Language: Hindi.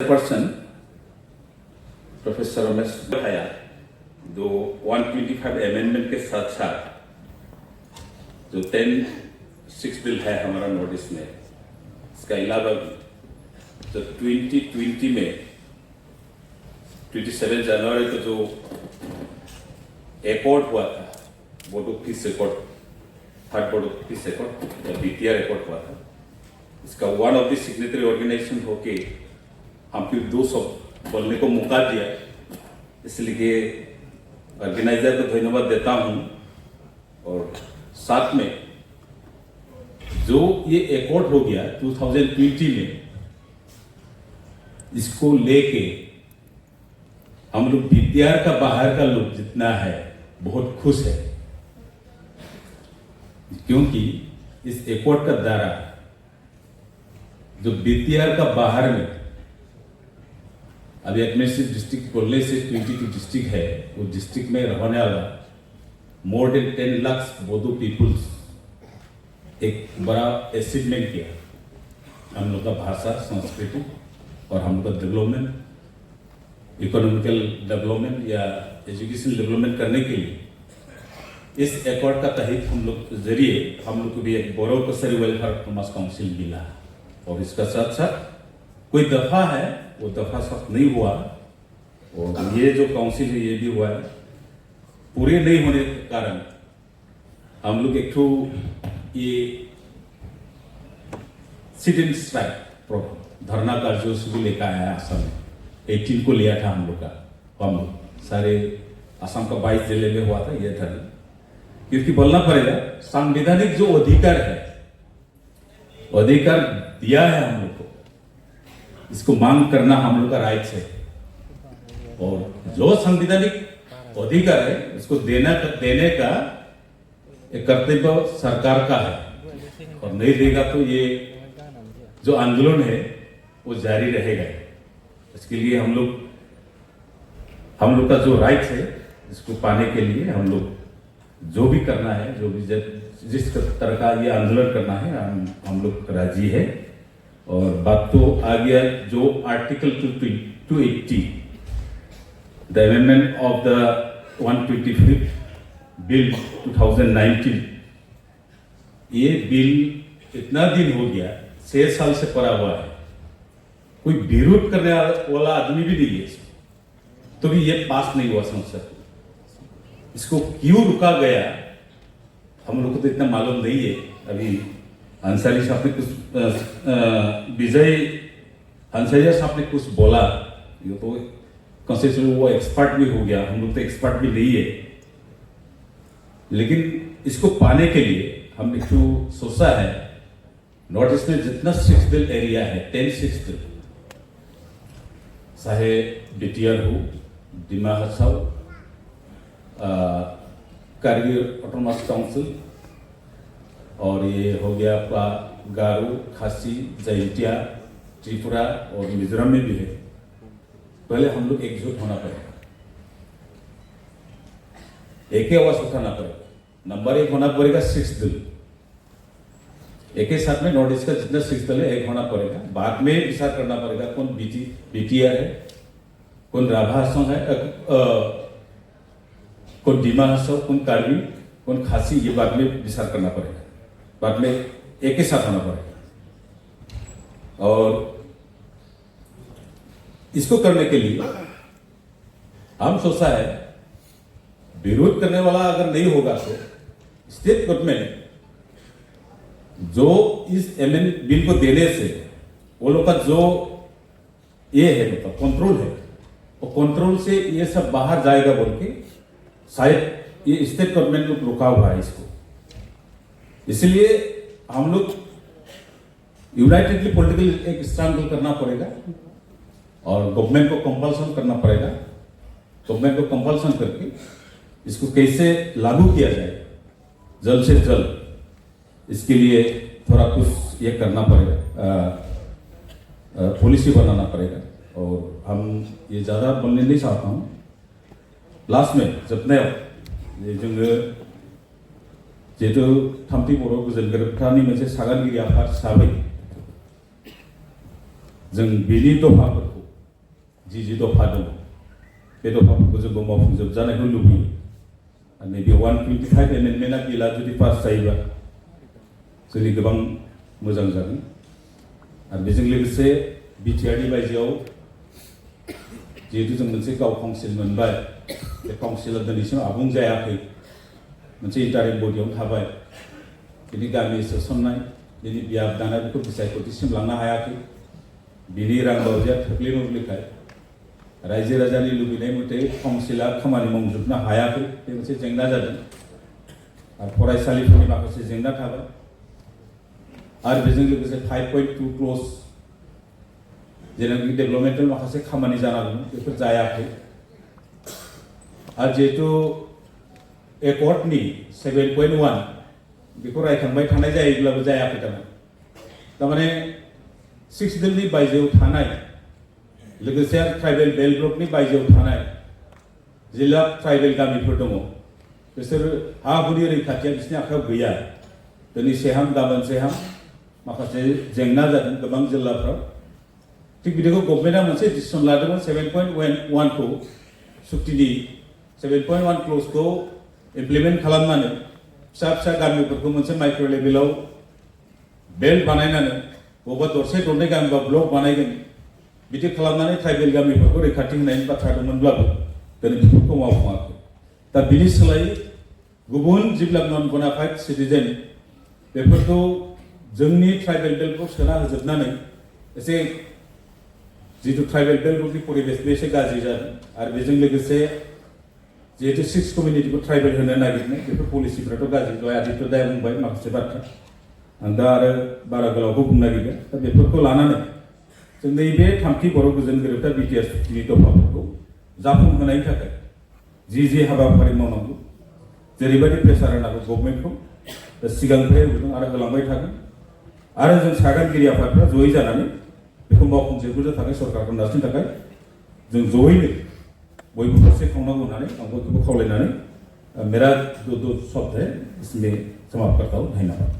पर्सन प्रोफेसर रमेश बताया जो 125 अमेंडमेंट के साथ साथ जो 10(6) बिल है हमारा नोटिस में, इसका अलावा जो 2020 में 27 जनवरी को जो एकॉर्ड हुआ था, board of peace accord, third board of peace accord या बीटीआर एकॉर्ड हुआ था, इसका one of the signatory organisation होके हमको 200 बोलने को मौका दिया, इसलिए ऑर्गेनाइजर को धन्यवाद देता हूं। और साथ में जो ये एकॉर्ड हो गया 2020 में, इसको लेके हम लोग बीटीआर का बाहर का लोग जितना है बहुत खुश है, क्योंकि इस एकॉर्ड का द्वारा जो बीटीआर का बाहर में अभी एडमिनिस्ट्रेटिव डिस्ट्रिक्ट बोलने से 22 डिस्ट्रिक्ट है, वो डिस्ट्रिक्ट में रहने वाला more than 10 lakh Bodo peoples एक बड़ा अचीवमेंट किया। हम लोग का भाषा, संस्कृति और हम लोग का डेवलपमेंट, इकोनॉमिकल डेवलपमेंट या एजुकेशन डेवलपमेंट करने के लिए इस एकॉर्ड का तहत हम लोग जरिए हम लोग को भी एक बोरो कचहरी वेलफेयर ऑटोनोमस काउंसिल मिला। और इसका साथ साथ कोई दफा है, वो दफा सख्त नहीं हुआ, और ये जो काउंसिल है ये भी हुआ है। पूरे नहीं होने के कारण हम लोग एक ये सिट इन स्ट्राइक धरना कार्यसूची लेकर आया असम में, 18 को लिया था हम लोग का, हम लोग सारे असम का 22 जिले में हुआ था ये धरना, क्योंकि बोलना पड़ेगा संवैधानिक जो अधिकार है, अधिकार दिया है हम लोग को, इसको मांग करना हम लोग का राइट है। और जो संवैधानिक अधिकार है उसको देने का एक कर्तव्य सरकार का है, और नहीं देगा तो ये जो आंदोलन है वो जारी रहेगा। इसके लिए हम लोग का जो राइट है इसको पाने के लिए हम लोग जो भी करना है, जो भी जिस तरह का ये आंदोलन करना है, हम लोग राजी है। और बात तो आ गया जो article 280 the amendment of the 125 bill 2019, ये बिल इतना दिन हो गया, 6 साल से पड़ा हुआ है, कोई विरोध करने वाला आदमी भी नहीं है, तो भी ये पास नहीं हुआ संसद। इसको क्यों रुका गया हम लोग को तो इतना मालूम नहीं है। अभी अंसारी साहब ने कुछ विजय अंसारिया साहब ने कुछ बोला, ये तो कॉन्स्टिट्यूशन वो एक्सपर्ट भी हो गया, हम लोग तो एक्सपर्ट भी नहीं है। लेकिन इसको पाने के लिए हम एक सोचा है, नॉर्थ ईस्ट में जितना 6 बिल एरिया है, 10(6) बिल, चाहे बीटीआर हो, डिमा हसाओ, कारगिल ऑटोनोमस काउंसिल, और ये हो गया आपका गारो, खासी, जैंतिया, त्रिपुरा और मिजोरम में भी है। पहले हम लोग एकजुट होना पड़ेगा, एक ही आवाज उठाना पड़ेगा। नंबर 1 होना पड़ेगा 6 बिल, एक ही साथ में नॉर्थ ईस्ट का जितना 6 बिल है एक होना पड़ेगा। बाद में विचार करना पड़ेगा कौन बीटीआर है, कौन राभा असम है, कौन डिमा हसाओ, कौन कारगिल, कौन खासी, ये बाद में विचार करना पड़ेगा। बाद में एक ही साथ होना पड़ेगा। और इसको करने के लिए हम सोचा है, विरोध करने वाला अगर नहीं होगा तो स्टेट गवर्नमेंट जो इस बिल को देने से वो लोग का जो ये है मतलब कंट्रोल है, वो कंट्रोल से ये सब बाहर जाएगा बोल के शायद ये स्टेट गवर्नमेंट लोग रुका हुआ है इसको। इसलिए हम लोग यूनाइटेडली पॉलिटिकल एक स्ट्रगल करना पड़ेगा और गवर्नमेंट को कंपल्सन करना पड़ेगा। गवर्नमेंट को कंपल्सन करके इसको कैसे लागू किया जाए जल्द से जल्द, इसके लिए थोड़ा कुछ ये करना पड़ेगा, पॉलिसी बनाना पड़ेगा। और हम ये ज़्यादा बोलने नहीं चाहता हूँ। लास्ट में जोबनायाव जिहेतु थामथि बर' गोजोन गोरोबथानि मोनसे सागानगिरि आफाद हिसाबै जों बेनि दफाफोरखौ जि दफा दङ बे दफाफोरखौ जोंबो मावफुंजोबजानायखौ लुबैयो आरो नैबे 125 एमेन्डमेन्टआ बिला जुदि पास जायोबा जोंनि गोबां मोजां जागोन आरो बेजों लोगोसे बिटिआरनि बायजोआव जिहेतु जों मोनसे गाव काउन्सिल मोनबाय बे काउन्सिला दिनैसिम आबुं जायाखै मोनसे इन्टारिम बडियावनो थाबाय बिनि गामि सोसननाय बिनि बियाब दानाय बेखौ बिसायख'थिसिम लांनो हायाखै बिनि रांबावजाया थोब्ले-माब्लेखाय रायजो राजानि लुबैनाय मथे काउन्सिला खामानि मावजोबनो हायाखै बे मोनसे जेंना जादों आरो फरायसालिफोरनि माखासे जेंना थाबाय आरो बेजों लोगोसे 5.2 क्ल'ज जेनाखि डेभेलपमेन्टेल माखासे खामानि जानांगौमोन बेफोर जायाखै आरो जिहेतु एकर्डनि 7.1 बेखौ रायखांबाय थानाय जायोब्लाबो जायाखै थारमाने 6 दिननि बायजोआव थानाय लोगोसे ट्राइबेल बेल्ट ब्लकनि बायजोआव थानाय जिल्ला ट्राइबेल गामिफोर दङ बिसोर हा हुनि रैखाथिया बिसोरनि आखायाव गैया दिनै सेहाम गाबोन सेहाम माखासे जेंना जादों गोबां जिल्लाफ्राव थिग बिदिखौ गभर्नमेन्टआ मोनसे डिसिसन लादोंमोन 7.1 खौ सुक्तिनि 7.1 क्ल'जखौ इमप्लिमेन्ट खालामनानै फिसा फिसा गामिफोरखौ मोनसे माइक्र' लेभेलाव बेल्ट बानायनानै बबेबा दरसे दरनै गामिबा ब्लक बानायगोन बिदि खालामनानै ट्राइबेल गामिफोरखौ रैखाथि होनायनि बाथ्रा दंमोनब्लाबो दिनै बेफोरखौ मावफुङाखै दा बिनि सोलायै गुबुन जिल्ला नन बनाफाइड सिटिजेन बेफोरखौ जोंनि ट्राइबेल बेल्टखौ सोना होजोबनानै एसे जितु ट्राइबेल बेल्टनि परिबेस बे एसे गाज्रि जादों आरो बेजों लोगोसे जिहेतु 6 कमिउनिटिखौ ट्राइबेल होनो नागिरनाय बेफोर पलिसिफ्राथ' गाज्रि दहाय आदित्य दाया बुंबाय माखासे बाथ्रा आं दा आरो बारा गोलावखौ बुंनो नागिरदों दा बेफोरखौ लानानै जों नैबे थामथि बर' गोजोन गोरोबथा बिटिआर सुक्तिनि दफाफोरखौ जाफुंहोनायनि थाखाय जि हाबाफारि मावनांगौ जेरैबायदि प्रेसार होनांगौ गभर्नमेन्टखौ सिगांनिफ्राय होदों आरो होलांबाय थागोन आरो जों सागानगिरि आफादफ्रा जयै जानानै बेखौ मावफुंजोबनो थाखाय सरकारखौ नारसिननो थाखाय जों जयैनो बयबो खौसे खालामनांगौ होननानै आं बयखौबो खावलायनानै मेरा दो शब्द है इसमें समाप्त करता हूँ धन्यवाद।